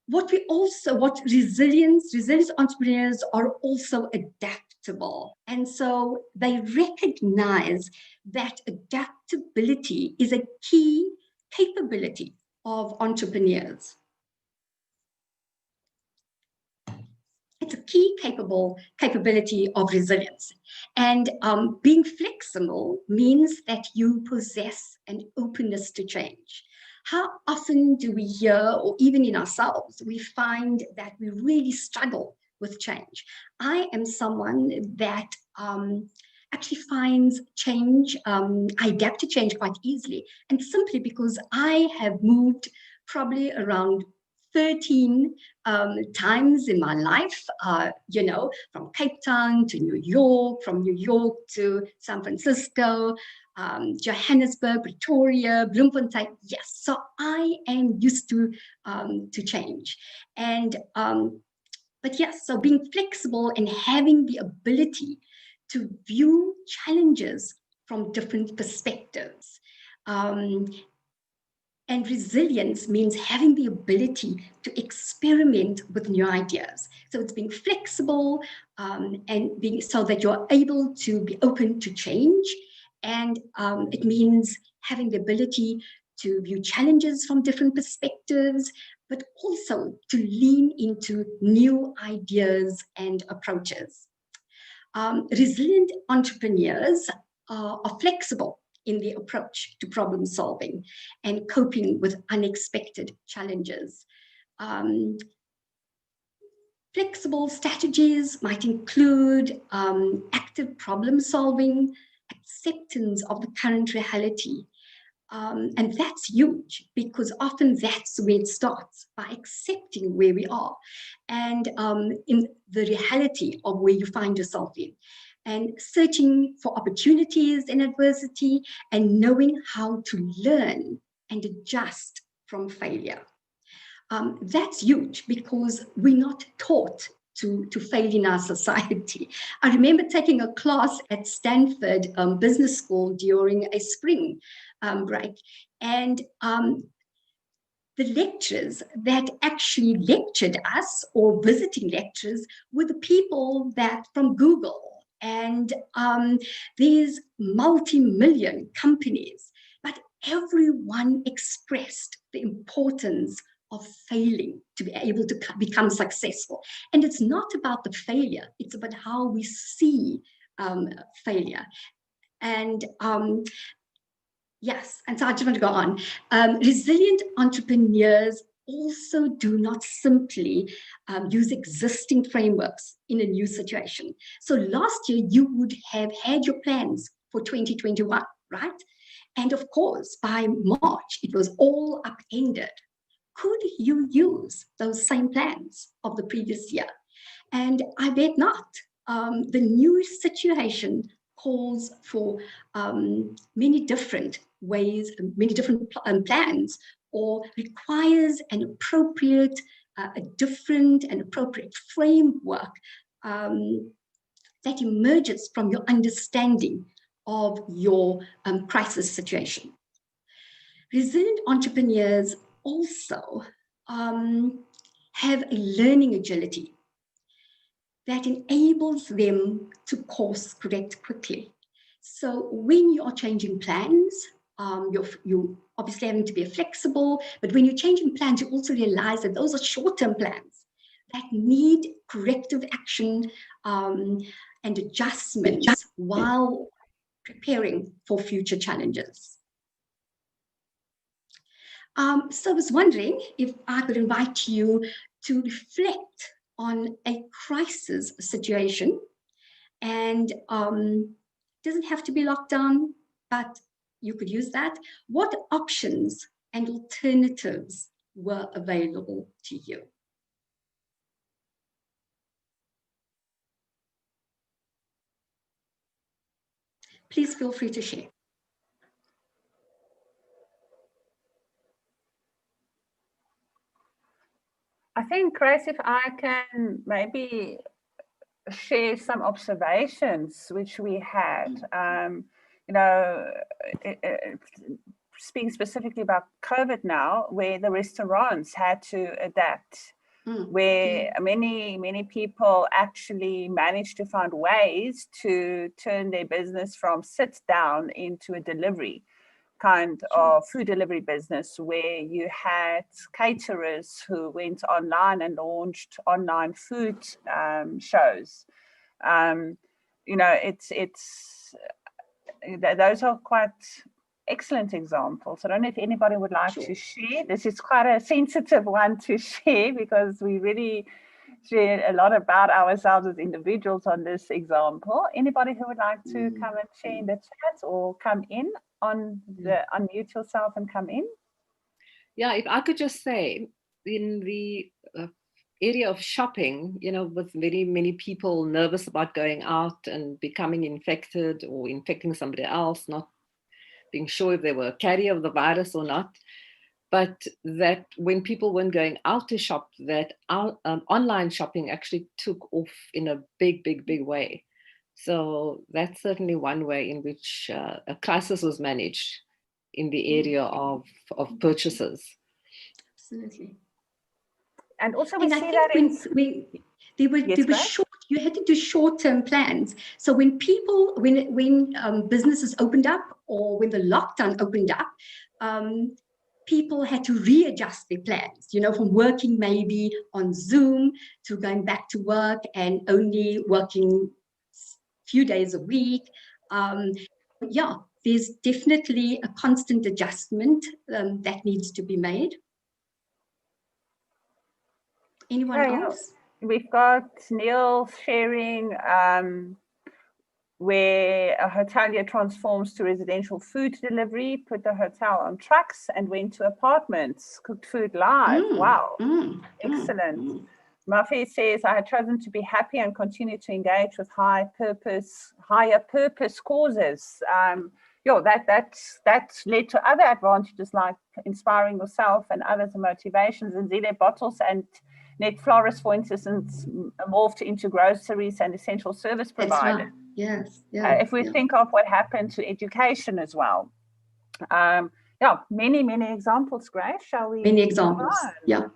what resilient entrepreneurs are also adaptable. And so they recognize that adaptability is a key capability of entrepreneurs. It's a key capability of resilience. And being flexible means that you possess an openness to change. How often do we hear, or even in ourselves, we find that we really struggle with change? I am someone that actually finds change, I adapt to change quite easily, and simply because I have moved probably around 13 times in my life, from Cape Town to New York, from New York to San Francisco, Johannesburg, Pretoria, Bloemfontein. Yes, so I am used to change. And but yes, so being flexible and having the ability to view challenges from different perspectives. And resilience means having the ability to experiment with new ideas. So it's being flexible and being so that you're able to be open to change. And it means having the ability to view challenges from different perspectives, but also to lean into new ideas and approaches. Resilient entrepreneurs are flexible in the approach to problem solving and coping with unexpected challenges. Flexible strategies might include active problem solving, acceptance of the current reality. And that's huge, because often that's where it starts, by accepting where we are and in the reality of where you find yourself in, and searching for opportunities in adversity and knowing how to learn and adjust from failure. That's huge, because we're not taught to fail in our society. I remember taking a class at Stanford Business School during a spring break, and the lecturers that actually lectured us, or visiting lecturers, were the people that from Google and these multi-million companies, but everyone expressed the importance of failing to be able to become successful. And it's not about the failure, it's about how we see failure. And yes, and so I just want to go on. Resilient entrepreneurs also do not simply use existing frameworks in a new situation. So last year, you would have had your plans for 2021, right? And of course, by March, it was all upended. Could you use those same plans of the previous year? And I bet not. The new situation calls for many different ways, many different plans, or requires an appropriate, a different and appropriate framework that emerges from your understanding of your crisis situation. Resilient entrepreneurs also have a learning agility that enables them to course correct quickly. So when you are changing plans, you're obviously having to be flexible, but when you're changing plans, you also realize that those are short-term plans that need corrective action and adjustments while preparing for future challenges. So I was wondering if I could invite you to reflect on a crisis situation, and doesn't have to be lockdown, but you could use that. What options and alternatives were available to you? Please feel free to share. I think, Grace, if I can maybe share some observations which we had, speaking specifically about COVID now, where the restaurants had to adapt where many people actually manage to find ways to turn their business from sit down into a delivery kind of food delivery business, where you had caterers who went online and launched online food shows. Those are quite excellent examples. I don't know if anybody would like to share. This is quite a sensitive one to share, because we really share a lot about ourselves as individuals on this example. Anybody who would like to come and share in the chat, or come in unmute yourself and come in? Yeah, if I could just say, in the area of shopping, with many people nervous about going out and becoming infected or infecting somebody else, not being sure if they were a carrier of the virus or not, but that when people weren't going out to shop, that online shopping actually took off in a big way. So that's certainly one way in which a crisis was managed in the area of purchases. Absolutely. And also we see that there were short, you had to do short-term plans. So when businesses opened up, or when the lockdown opened up, people had to readjust their plans, from working maybe on Zoom to going back to work and only working a few days a week. There's definitely a constant adjustment that needs to be made. Anyone else? We've got Neil sharing where a hotelier transforms to residential food delivery, put the hotel on trucks and went to apartments, cooked food live. Wow, excellent. Mafi says, I had chosen to be happy and continue to engage with higher purpose causes. That's led to other advantages, like inspiring yourself and others, and motivations. And Zile Bottles and Net Florist, for instance, morphed into groceries and essential service providers. Right. Yes. If we think of what happened to education as well. Many examples, Grace. Shall we? Many examples. Yeah.